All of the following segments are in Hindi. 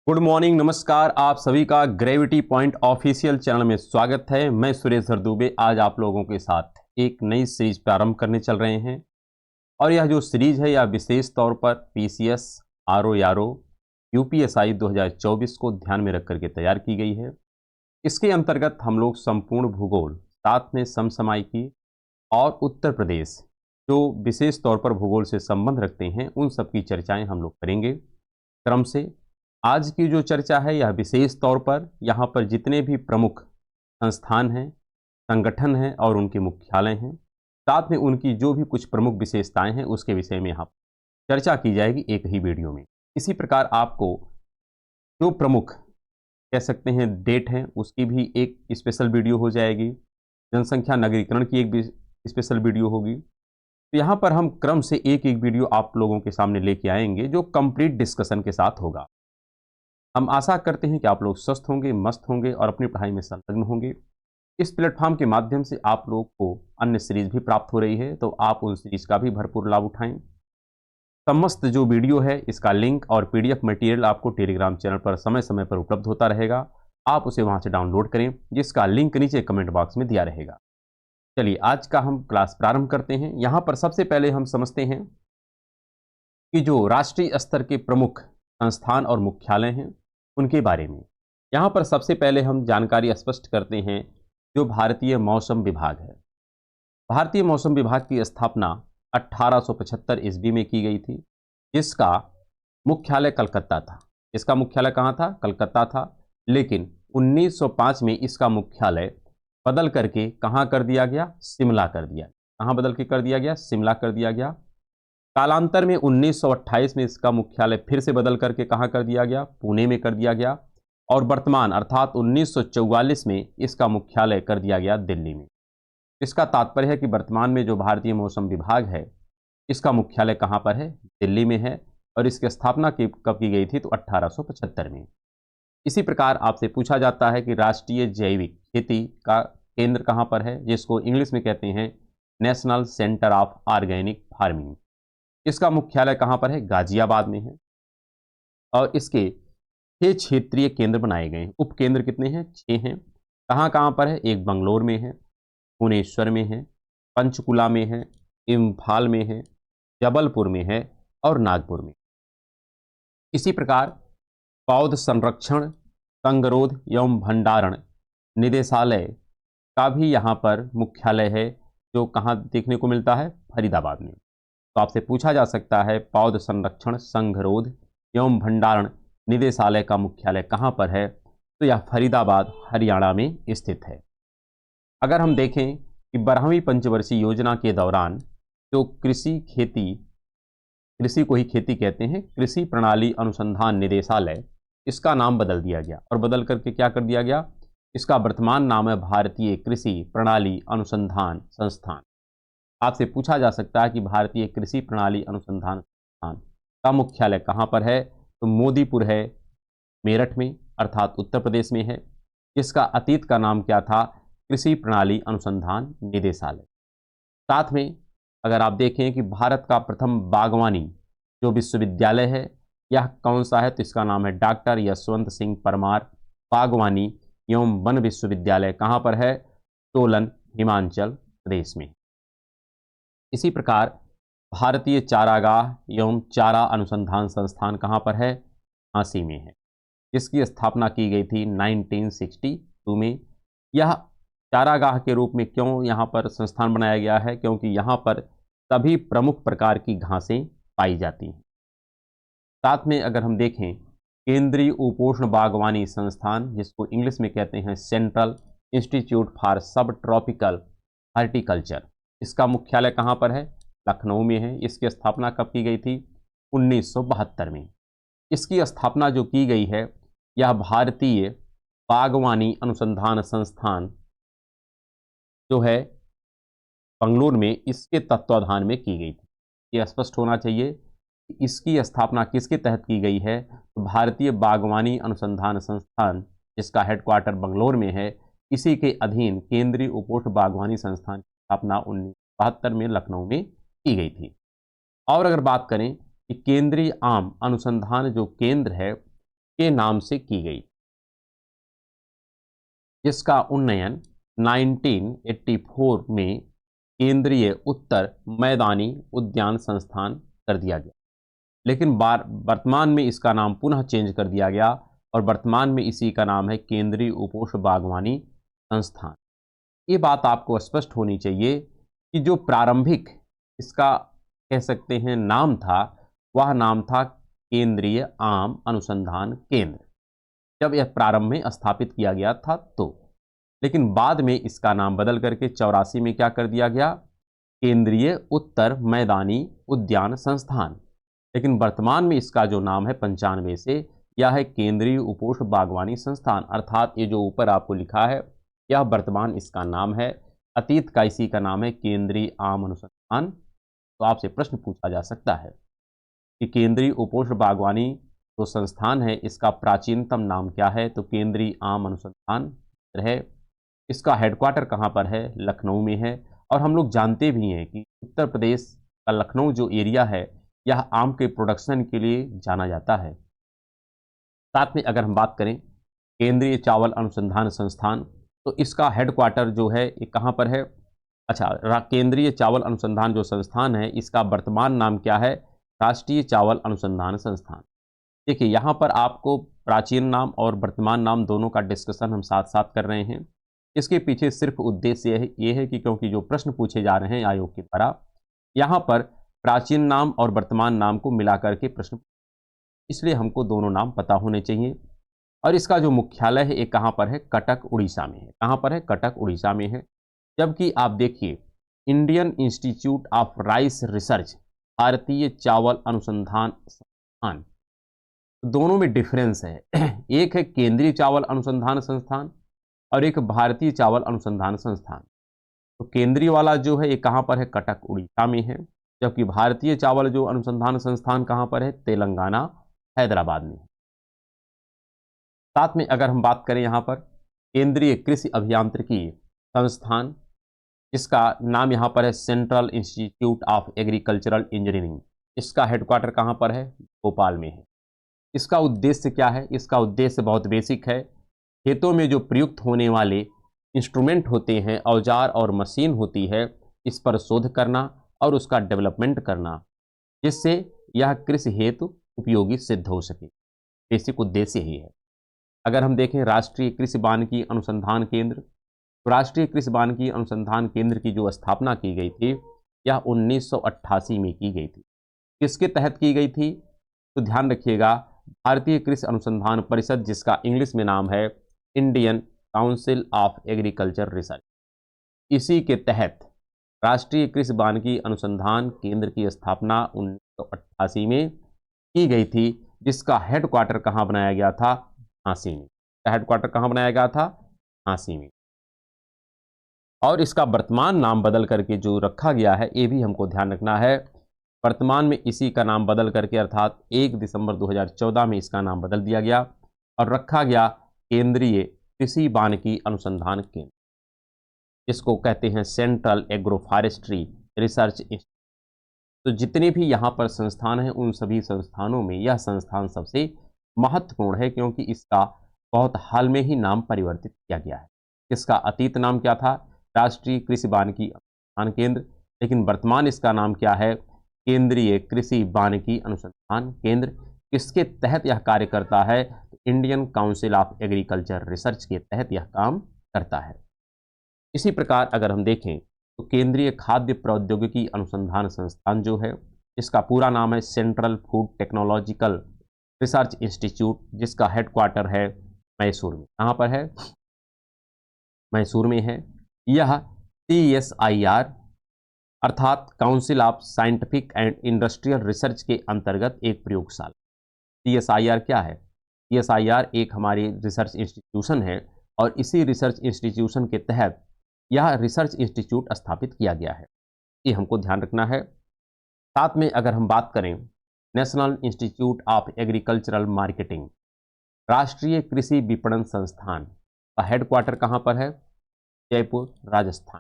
गुड मॉर्निंग, नमस्कार। आप सभी का ग्रेविटी पॉइंट ऑफिशियल चैनल में स्वागत है। मैं सुरेश दुबे आज आप लोगों के साथ एक नई सीरीज प्रारंभ करने चल रहे हैं और यह जो सीरीज है यह विशेष तौर पर पीसीएस, आरओ यारो, यूपीएसआई 2024 को ध्यान में रख करके तैयार की गई है। इसके अंतर्गत हम लोग संपूर्ण भूगोल, साथ में समसामयिकी और उत्तर प्रदेश जो विशेष तौर पर भूगोल से संबंध रखते हैं उन सब की चर्चाएं हम लोग करेंगे क्रम से। आज की जो चर्चा है यह विशेष तौर पर यहाँ पर जितने भी प्रमुख संस्थान हैं, संगठन हैं और उनके मुख्यालय हैं, साथ में उनकी जो भी कुछ प्रमुख विशेषताएं हैं उसके विषय में यहाँ चर्चा की जाएगी एक ही वीडियो में। इसी प्रकार आपको जो प्रमुख कह सकते हैं डेट हैं उसकी भी एक स्पेशल वीडियो हो जाएगी, जनसंख्या नगरीकरण की एक भी स्पेशल वीडियो होगी। तो यहाँ पर हम क्रम से एक एक वीडियो आप लोगों के सामने लेके आएंगे जो कंप्लीट डिस्कशन के साथ होगा। हम आशा करते हैं कि आप लोग स्वस्थ होंगे, मस्त होंगे और अपनी पढ़ाई में संलग्न होंगे। इस प्लेटफॉर्म के माध्यम से आप लोग को अन्य सीरीज भी प्राप्त हो रही है, तो आप उन सीरीज का भी भरपूर लाभ उठाएं। समस्त जो वीडियो है इसका लिंक और पीडीएफ मटेरियल आपको टेलीग्राम चैनल पर समय समय पर उपलब्ध होता रहेगा। आप उसे वहां से डाउनलोड करें, जिसका लिंक नीचे कमेंट बॉक्स में दिया रहेगा। चलिए आज का हम क्लास प्रारंभ करते हैं। यहाँ पर सबसे पहले हम समझते हैं कि जो राष्ट्रीय स्तर के प्रमुख संस्थान और मुख्यालय हैं उनके बारे में। यहाँ पर सबसे पहले हम जानकारी स्पष्ट करते हैं जो भारतीय मौसम विभाग है। भारतीय मौसम विभाग की स्थापना 1875 ईस्वी में की गई थी, जिसका मुख्यालय कलकत्ता था। इसका मुख्यालय कहाँ था? कलकत्ता था। लेकिन 1905 में इसका मुख्यालय बदल करके कहाँ कर दिया गया? शिमला कर दिया। कहाँ बदल के कर दिया गया? शिमला कर दिया गया। कालांतर में 1928 में इसका मुख्यालय फिर से बदल करके कहाँ कर दिया गया? पुणे में कर दिया गया। और वर्तमान अर्थात 1944 में इसका मुख्यालय कर दिया गया दिल्ली में। इसका तात्पर्य है कि वर्तमान में जो भारतीय मौसम विभाग है इसका मुख्यालय कहाँ पर है? दिल्ली में है। और इसकी स्थापना कब की गई थी? तो 1875 में। इसी प्रकार आपसे पूछा जाता है कि राष्ट्रीय जैविक खेती का केंद्र कहाँ पर है, जिसको इंग्लिश में कहते हैं national centre of organic farming. इसका मुख्यालय कहाँ पर है? गाजियाबाद में है। और इसके 6 क्षेत्रीय केंद्र बनाए गए हैं। उप केंद्र कितने हैं? 6 हैं। कहाँ कहाँ पर है? एक बंगलोर में है, भुवनेश्वर में है, पंचकुला में है, इम्फाल में है, जबलपुर में है और नागपुर में। इसी प्रकार पौध संरक्षण, संगरोध एवं भंडारण निदेशालय का भी यहाँ पर मुख्यालय है, जो कहाँ देखने को मिलता है? फरीदाबाद में। तो आपसे पूछा जा सकता है पौध संरक्षण, संगरोध एवं भंडारण निदेशालय का मुख्यालय कहाँ पर है? तो यह फरीदाबाद हरियाणा में स्थित है। अगर हम देखें कि 12वीं पंचवर्षीय योजना के दौरान जो कृषि को ही खेती कहते हैं, कृषि प्रणाली अनुसंधान निदेशालय, इसका नाम बदल दिया गया। और बदल करके क्या कर दिया गया? इसका वर्तमान नाम है भारतीय कृषि प्रणाली अनुसंधान संस्थान। आपसे पूछा जा सकता है कि भारतीय कृषि प्रणाली अनुसंधान संस्थान का मुख्यालय कहाँ पर है? तो मोदीपुर है, मेरठ में, अर्थात उत्तर प्रदेश में है। इसका अतीत का नाम क्या था? कृषि प्रणाली अनुसंधान निदेशालय। साथ में अगर आप देखें कि भारत का प्रथम बागवानी जो विश्वविद्यालय है यह कौन सा है? तो इसका नाम है डॉक्टर यशवंत सिंह परमार बागवानी एवं वन विश्वविद्यालय। कहाँ पर है? सोलन, हिमाचल प्रदेश में। इसी प्रकार भारतीय चारागाह एवं चारा अनुसंधान संस्थान कहाँ पर है? झांसी में है। इसकी स्थापना की गई थी 1962 में। यह चारागाह के रूप में क्यों यहाँ पर संस्थान बनाया गया है? क्योंकि यहाँ पर सभी प्रमुख प्रकार की घासें पाई जाती हैं। साथ में अगर हम देखें केंद्रीय उपोष्ण बागवानी संस्थान, जिसको इंग्लिश में कहते हैं सेंट्रल इंस्टीट्यूट फॉर सब ट्रॉपिकल हॉर्टिकल्चर, इसका मुख्यालय कहाँ पर है? लखनऊ में है। इसकी स्थापना कब की गई थी? 1972 में। इसकी स्थापना जो की गई है यह भारतीय बागवानी अनुसंधान संस्थान जो है बंगलुरु में, इसके तत्वाधान में की गई थी। ये स्पष्ट होना चाहिए कि इसकी स्थापना किसके तहत की गई है? तो भारतीय बागवानी अनुसंधान संस्थान, जिसका हेडक्वार्टर बंगलौर में है, इसी के अधीन केंद्रीय उपोष्ण बागवानी संस्थान की स्थापना 1972 में लखनऊ में की गई थी। और अगर बात करें कि केंद्रीय आम अनुसंधान जो केंद्र है के नाम से की गई, जिसका उन्नयन 1984 में केंद्रीय उत्तर मैदानी उद्यान संस्थान कर दिया गया। लेकिन वर्तमान में इसका नाम पुनः चेंज कर दिया गया और वर्तमान में इसी का नाम है केंद्रीय उपोष्ण बागवानी संस्थान। ये बात आपको स्पष्ट होनी चाहिए कि जो प्रारंभिक इसका कह सकते हैं नाम था, वह नाम था केंद्रीय आम अनुसंधान केंद्र, जब यह प्रारंभ में स्थापित किया गया था तो। लेकिन बाद में इसका नाम बदल करके 84 में क्या कर दिया गया, केंद्रीय उत्तर मैदानी उद्यान संस्थान। लेकिन वर्तमान में इसका जो नाम है 95 से, यह है केंद्रीय उपोष्ण बागवानी संस्थान, अर्थात ये जो ऊपर आपको लिखा है यह वर्तमान इसका नाम है। अतीत का इसी का नाम है केंद्रीय आम अनुसंधान। तो आपसे प्रश्न पूछा जा सकता है कि केंद्रीय उपोष्ण बागवानी जो संस्थान है इसका प्राचीनतम नाम क्या है, तो केंद्रीय आम अनुसंधान है। इसका हेडक्वार्टर कहाँ पर है, लखनऊ में है। और हम लोग जानते भी हैं कि उत्तर प्रदेश का लखनऊ जो एरिया है यह आम के प्रोडक्शन के लिए जाना जाता है। साथ में अगर हम बात करें केंद्रीय चावल अनुसंधान संस्थान, तो इसका हेडक्वार्टर जो है ये कहाँ पर है, अच्छा, केंद्रीय चावल अनुसंधान जो संस्थान है इसका वर्तमान नाम क्या है, राष्ट्रीय चावल अनुसंधान संस्थान। देखिए यहाँ पर आपको प्राचीन नाम और वर्तमान नाम दोनों का डिस्कशन हम साथ साथ कर रहे हैं। इसके पीछे सिर्फ उद्देश्य ये है कि क्योंकि जो प्रश्न पूछे जा रहे हैं आयोग के द्वारा, यहाँ पर प्राचीन नाम और वर्तमान नाम को मिलाकर के प्रश्न, इसलिए हमको दोनों नाम पता होने चाहिए। और इसका जो मुख्यालय है ये कहाँ पर है, कटक उड़ीसा में है। कहाँ पर है, कटक उड़ीसा में है। जबकि आप देखिए Indian institute of rice research, भारतीय चावल अनुसंधान संस्थान, दोनों में डिफरेंस है। एक है केंद्रीय चावल अनुसंधान संस्थान और एक भारतीय चावल अनुसंधान संस्थान। तो केंद्रीय वाला जो है ये कहाँ पर है, कटक उड़ीसा में है। जबकि भारतीय चावल जो अनुसंधान संस्थान कहाँ पर है, तेलंगाना हैदराबाद में है। साथ में अगर हम बात करें यहाँ पर केंद्रीय कृषि अभियांत्रिकी संस्थान, इसका नाम यहाँ पर है central institute of agricultural engineering, इसका हेडक्वार्टर कहाँ पर है, भोपाल में है। इसका उद्देश्य क्या है, इसका उद्देश्य बहुत बेसिक है। खेतों में जो प्रयुक्त होने वाले इंस्ट्रूमेंट होते हैं, औजार और मशीन होती है, इस पर शोध करना और उसका डेवलपमेंट करना, जिससे यह कृषि हेतु उपयोगी सिद्ध हो सके। बेसिक उद्देश्य यही है। अगर हम देखें राष्ट्रीय कृषि वानिकी अनुसंधान केंद्र, तो राष्ट्रीय कृषि वानिकी अनुसंधान केंद्र की जो स्थापना की गई थी यह 1988 में की गई थी। किसके तहत की गई थी, तो ध्यान रखिएगा, भारतीय कृषि अनुसंधान परिषद, जिसका इंग्लिश में नाम है Indian council of agriculture research, इसी के तहत राष्ट्रीय कृषि वानिकी अनुसंधान केंद्र की स्थापना 1988 में की गई थी, जिसका हेडक्वार्टर कहाँ बनाया गया था, झांसी में। हेडक्वार्टर कहाँ बनाया गया था, झांसी में। और इसका वर्तमान नाम बदल करके जो रखा गया है ये भी हमको ध्यान रखना है। वर्तमान में इसी का नाम बदल करके अर्थात 1 दिसंबर 2014 में इसका नाम बदल दिया गया और रखा गया केंद्रीय कृषि वानिकी अनुसंधान केंद्र, इसको कहते हैं central agro forestry research institute. तो जितने भी यहाँ पर संस्थान हैं उन सभी संस्थानों में यह संस्थान सबसे महत्वपूर्ण है, क्योंकि इसका बहुत हाल में ही नाम परिवर्तित किया गया है। इसका अतीत नाम क्या था, राष्ट्रीय कृषि वानिकी अनुसंधान केंद्र, लेकिन वर्तमान इसका नाम क्या है, केंद्रीय कृषि वानिकी अनुसंधान केंद्र। किसके तहत यह कार्य करता है, तो Indian council of agriculture research के तहत यह काम करता है। इसी प्रकार अगर हम देखें तो केंद्रीय खाद्य प्रौद्योगिकी अनुसंधान संस्थान जो है, इसका पूरा नाम है central food technological research institute, जिसका हेडक्वार्टर है मैसूर में। कहाँ पर है, मैसूर में है। यह CSIR अर्थात council of scientific and industrial research के अंतर्गत एक प्रयोगशाला। CSIR क्या है, CSIR एक हमारी रिसर्च इंस्टीट्यूशन है और इसी रिसर्च इंस्टीट्यूशन के तहत यह रिसर्च इंस्टीट्यूट स्थापित किया गया है, ये हमको ध्यान रखना है। साथ में अगर हम बात करें national institute of agricultural marketing, राष्ट्रीय कृषि विपणन संस्थान का हेडक्वार्टर कहाँ पर है, Jaipur Rajasthan.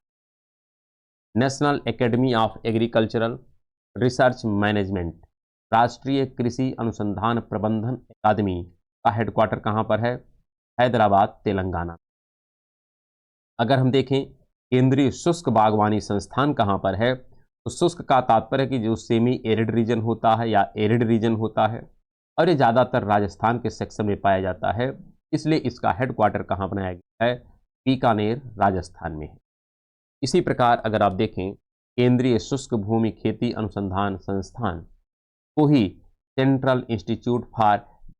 National academy of agricultural research management, राष्ट्रीय कृषि अनुसंधान प्रबंधन अकादमी का हेडक्वार्टर कहाँ पर है? हैदराबाद, तेलंगाना। अगर हम देखें केंद्रीय शुष्क बागवानी संस्थान कहाँ पर है, तो शुष्क का तात्पर्य कि जो सेमी एरिड रीजन होता है या एरिड रीजन होता है, और ये ज़्यादातर राजस्थान के सेक्शन में पाया जाता है, इसलिए इसका हेडक्वार्टर कहाँ बनाया गया है? बीकानेर, राजस्थान में है। इसी प्रकार अगर आप देखें केंद्रीय शुष्क भूमि खेती अनुसंधान संस्थान को ही central institute for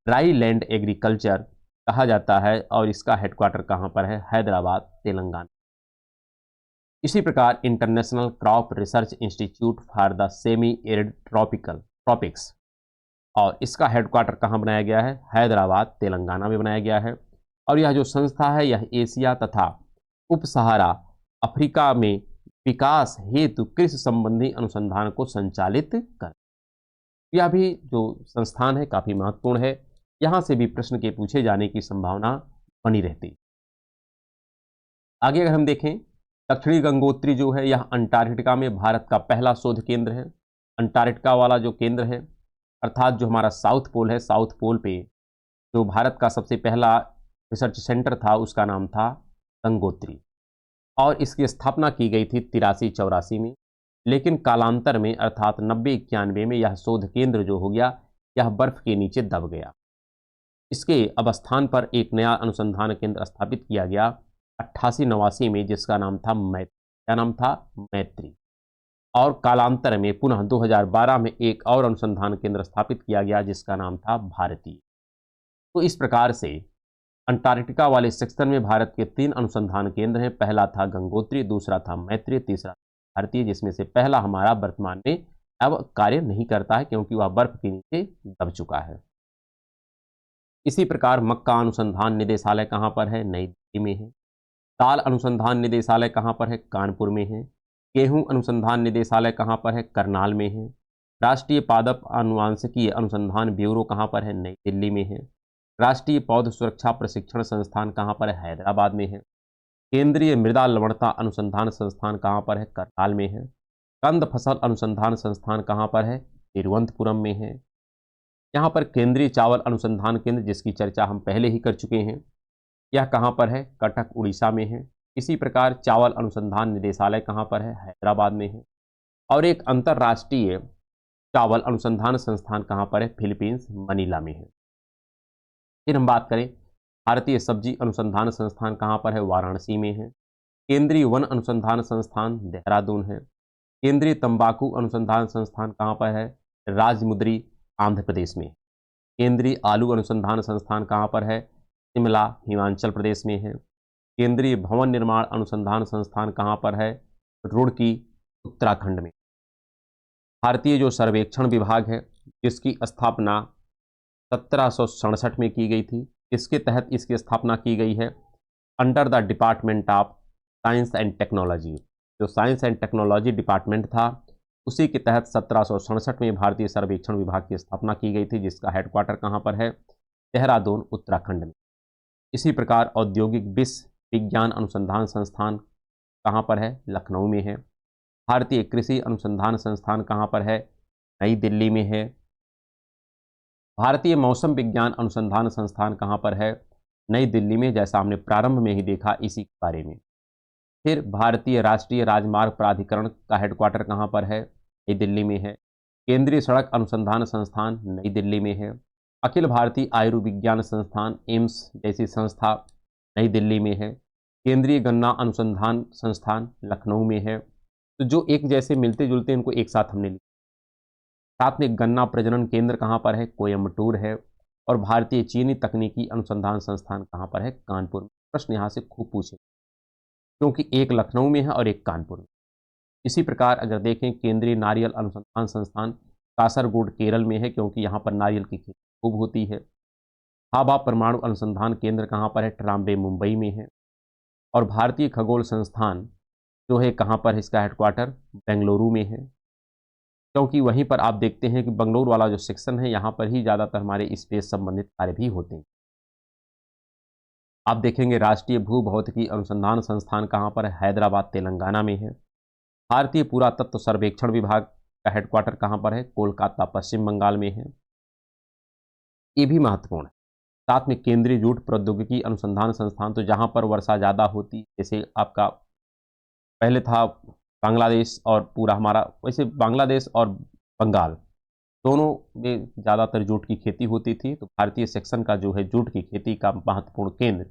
dry land agriculture कहा जाता है, और इसका हेडक्वार्टर कहाँ पर है? हैदराबाद, तेलंगाना। इसी प्रकार international crop research institute for the semi arid tropics, और इसका हेडक्वार्टर कहाँ बनाया गया है? हैदराबाद, तेलंगाना में बनाया गया है। और यह जो संस्था है यह एशिया तथा उप सहारा अफ्रीका में विकास हेतु कृषि संबंधी अनुसंधान को संचालित कर, यह भी जो संस्थान है काफी महत्वपूर्ण है। यहां से भी प्रश्न के पूछे जाने की संभावना बनी रहती। आगे अगर हम देखें दक्षिणी गंगोत्री जो है यह अंटार्कटिका में भारत का पहला शोध केंद्र है। अंटार्कटिका वाला जो केंद्र है अर्थात जो हमारा साउथ पोल है, साउथ पोल पे जो भारत का सबसे पहला रिसर्च सेंटर था उसका नाम था गंगोत्री, और इसकी स्थापना की गई थी 83-84 में। लेकिन कालांतर में अर्थात 90-91 में यह शोध केंद्र जो हो गया यह बर्फ के नीचे दब गया। इसके अब स्थान पर एक नया अनुसंधान केंद्र स्थापित किया गया 88-89 में, जिसका नाम था मैत्री। क्या नाम था? मैत्री। और कालांतर में पुनः 2012 में एक और अनुसंधान केंद्र स्थापित किया गया जिसका नाम था भारतीय। तो इस प्रकार से अंटार्कटिका वाले सेक्शन में भारत के 3 अनुसंधान केंद्र हैं। पहला था गंगोत्री, दूसरा था मैत्री, तीसरा भारतीय, जिसमें से पहला हमारा वर्तमान में अब कार्य नहीं करता है क्योंकि वह बर्फ के नीचे दब चुका है। इसी प्रकार मक्का अनुसंधान निदेशालय कहाँ पर है? नई दिल्ली में है। दाल अनुसंधान निदेशालय कहाँ पर है? कानपुर में है। गेहूं अनुसंधान निदेशालय कहाँ पर है? करनाल में है। राष्ट्रीय पादप आनुवांशिकी अनुसंधान ब्यूरो कहाँ पर है? नई दिल्ली में है। राष्ट्रीय पौध सुरक्षा प्रशिक्षण संस्थान कहाँ पर है? हैदराबाद में है। केंद्रीय मृदा लवणता अनुसंधान संस्थान कहाँ पर है? करनाल में है। कंद फसल अनुसंधान संस्थान कहाँ पर है? तिरुवनंतपुरम में है। यहाँ पर केंद्रीय चावल अनुसंधान केंद्र जिसकी चर्चा हम पहले ही कर चुके हैं, यह कहाँ पर है? कटक, उड़ीसा में है। इसी प्रकार चावल अनुसंधान निदेशालय कहाँ पर है? हैदराबाद में है। और एक अंतर्राष्ट्रीय चावल अनुसंधान संस्थान कहाँ पर है? फिलीपींस, मनीला में है। फिर हम बात करें भारतीय सब्जी अनुसंधान संस्थान कहाँ पर है? वाराणसी में है। केंद्रीय वन अनुसंधान संस्थान देहरादून है। केंद्रीय तंबाकू अनुसंधान संस्थान कहाँ पर है? राजमुंद्री, आंध्र प्रदेश में। केंद्रीय आलू अनुसंधान संस्थान कहाँ पर है? शिमला, हिमाचल प्रदेश में है। केंद्रीय भवन निर्माण अनुसंधान संस्थान कहाँ पर है? रुड़की, उत्तराखंड में। भारतीय जो सर्वेक्षण विभाग है जिसकी स्थापना 1767 में की गई थी, इसके तहत इसकी स्थापना की गई है under the department of science and technology. जो साइंस एंड टेक्नोलॉजी डिपार्टमेंट था उसी के तहत 1767 में भारतीय सर्वेक्षण विभाग की स्थापना की गई थी, जिसका हेडक्वार्टर कहाँ पर है? देहरादून, उत्तराखंड में। इसी प्रकार औद्योगिक विश्व विज्ञान अनुसंधान संस्थान कहाँ पर है? लखनऊ में है। भारतीय कृषि अनुसंधान संस्थान कहाँ पर है? नई दिल्ली में है। भारतीय मौसम विज्ञान अनुसंधान संस्थान कहाँ पर है? नई दिल्ली में, जैसा हमने प्रारंभ में ही देखा इसी के बारे में। फिर भारतीय राष्ट्रीय राजमार्ग प्राधिकरण का हेडक्वार्टर कहाँ पर है? नई दिल्ली में है। केंद्रीय सड़क अनुसंधान संस्थान नई दिल्ली में है। अखिल भारतीय आयुर्विज्ञान संस्थान एम्स जैसी संस्था नई दिल्ली में है। केंद्रीय गन्ना अनुसंधान संस्थान लखनऊ में है। तो जो एक जैसे मिलते जुलते इनको एक साथ हमने लिया। साथ में गन्ना प्रजनन केंद्र कहाँ पर है? कोयम्बटूर है। और भारतीय चीनी तकनीकी अनुसंधान संस्थान कहाँ पर है? कानपुर में। प्रश्न यहाँ से खूब पूछे क्योंकि एक लखनऊ में है और एक कानपुर में। इसी प्रकार अगर देखें केंद्रीय नारियल अनुसंधान संस्थान कासरगोड, केरल में है, क्योंकि यहाँ पर नारियल की खेती खूब होती है। भाभा परमाणु अनुसंधान केंद्र कहाँ पर है? ट्राम्बे, मुंबई में है। और भारतीय खगोल संस्थान जो है कहाँ पर है? इसका हेडक्वार्टर बेंगलुरु में है, क्योंकि वहीं पर आप देखते हैं कि बंगलौर वाला जो सेक्शन है यहाँ पर ही ज़्यादातर हमारे स्पेस संबंधित कार्य भी होते हैं। आप देखेंगे राष्ट्रीय भू भौतिकी अनुसंधान संस्थान कहाँ पर है? हैदराबाद, तेलंगाना में है। भारतीय पुरातत्व सर्वेक्षण विभाग का हेडक्वार्टर कहाँ पर है? कोलकाता, पश्चिम बंगाल में है। ये भी महत्वपूर्ण है। साथ में केंद्रीय जूट प्रौद्योगिकी अनुसंधान संस्थान, तो जहाँ पर वर्षा ज़्यादा होती, जैसे आपका पहले था बांग्लादेश और पूरा हमारा, वैसे बांग्लादेश और बंगाल दोनों में ज़्यादातर जूट की खेती होती थी। तो भारतीय सेक्शन का जो है जूट की खेती का महत्वपूर्ण केंद्र,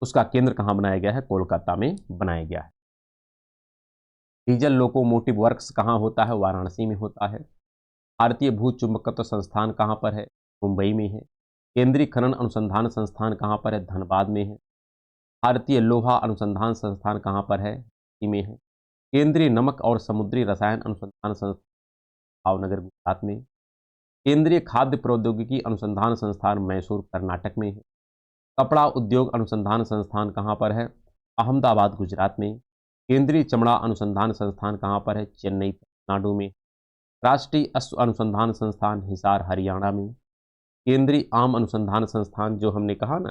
उसका केंद्र कहाँ बनाया गया है? कोलकाता में बनाया गया है। डीजल लोकोमोटिव वर्क्स कहाँ होता है? वाराणसी में होता है। भारतीय भू चुंबकत्व संस्थान कहाँ पर है? मुंबई में है। केंद्रीय खनन अनुसंधान संस्थान कहाँ पर है? धनबाद में है। भारतीय लोहा अनुसंधान संस्थान कहाँ पर है? दिल्ली में है। केंद्रीय नमक और समुद्री रसायन अनुसंधान संस्थान भावनगर गुजरात में। केंद्रीय खाद्य प्रौद्योगिकी अनुसंधान संस्थान मैसूर कर्नाटक में है। कपड़ा उद्योग अनुसंधान संस्थान कहाँ पर है? अहमदाबाद गुजरात में। केंद्रीय चमड़ा अनुसंधान संस्थान कहाँ पर है? चेन्नई तमिलनाडु में। राष्ट्रीय अश्व अनुसंधान संस्थान हिसार हरियाणा में। केंद्रीय आम अनुसंधान संस्थान जो हमने कहा ना,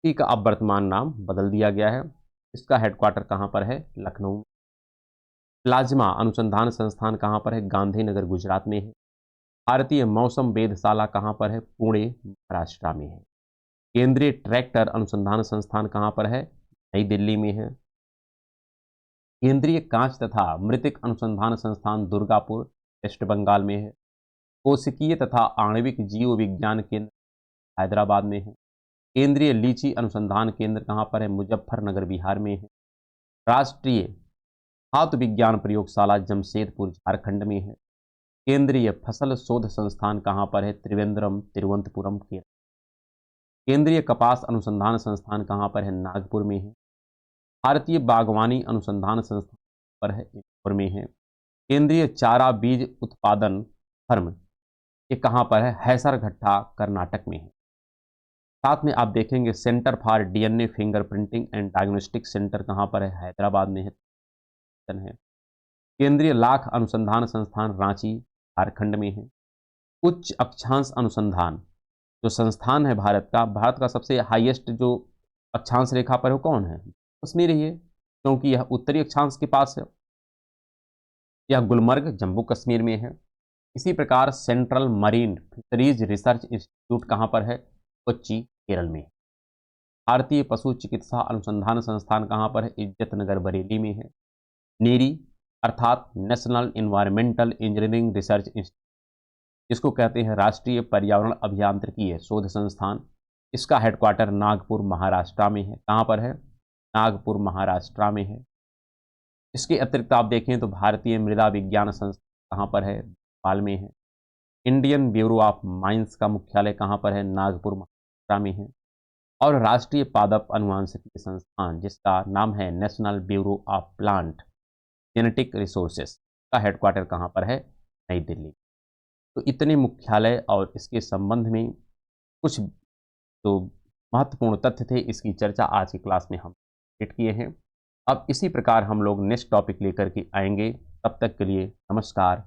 इसी का अब वर्तमान नाम बदल दिया गया है। इसका हेडक्वार्टर कहाँ पर है? लखनऊ में। प्लाज्मा अनुसंधान संस्थान कहाँ पर है? गांधीनगर गुजरात में है। भारतीय मौसम वेधशाला कहाँ पर है? पुणे महाराष्ट्र में है। केंद्रीय ट्रैक्टर अनुसंधान संस्थान कहाँ पर है? नई दिल्ली में है। केंद्रीय कांच तथा मृतिक अनुसंधान संस्थान दुर्गापुर वेस्ट बंगाल में है। कोशिकीय तथा आणविक जीव विज्ञान केंद्र हैदराबाद में है। केंद्रीय लीची अनुसंधान केंद्र कहाँ पर है? मुजफ्फरनगर बिहार में है। राष्ट्रीय धातु विज्ञान प्रयोगशाला जमशेदपुर झारखंड में है। केंद्रीय फसल शोध संस्थान कहाँ पर है? त्रिवेंद्रम तिरुवनंतपुरम के। केंद्रीय कपास अनुसंधान संस्थान कहाँ पर है? नागपुर में है। भारतीय बागवानी अनुसंधान संस्थान पर है? इंदौर में है। केंद्रीय चारा बीज उत्पादन फर्म ये कहाँ पर है? हैसरघट्टा कर्नाटक में है। साथ में आप देखेंगे centre for DNA finger printing and diagnostic centre कहाँ पर है? हैदराबाद में है। केंद्रीय लाख अनुसंधान संस्थान रांची झारखंड में है। उच्च अक्षांश अनुसंधान जो संस्थान है भारत का सबसे हाईएस्ट जो अक्षांश रेखा पर है कौन है? कश्मीर ही है, क्योंकि यह उत्तरी अक्षांश के पास है। यह गुलमर्ग जम्मू कश्मीर में है। इसी प्रकार central marine fisheries research institute कहाँ पर है? कोच्चि केरल में। भारतीय पशु चिकित्सा अनुसंधान संस्थान कहाँ पर है? इज्जतनगर बरेली में है। नीरी अर्थात national environmental engineering research institute, जिसको कहते हैं राष्ट्रीय पर्यावरण अभियांत्रिकी शोध संस्थान, इसका हेडक्वार्टर नागपुर महाराष्ट्र में है। कहाँ पर है? नागपुर महाराष्ट्र में है। इसके अतिरिक्त आप देखें तो भारतीय मृदा विज्ञान संस्थान कहाँ पर है? भोपाल में है। इंडियन ब्यूरो ऑफ माइंस का मुख्यालय कहाँ पर है? नागपुर महाराष्ट्र में है। और राष्ट्रीय पादप अनुवांशिकी संस्थान जिसका नाम है national bureau of plant genetic resources का हेडक्वार्टर कहाँ पर है? नई दिल्ली। तो इतने मुख्यालय और इसके संबंध में कुछ जो महत्वपूर्ण तथ्य थे, इसकी चर्चा आज की क्लास में हम किए हैं। अब इसी प्रकार हम लोग नेक्स्ट टॉपिक लेकर के आएंगे। तब तक के लिए नमस्कार।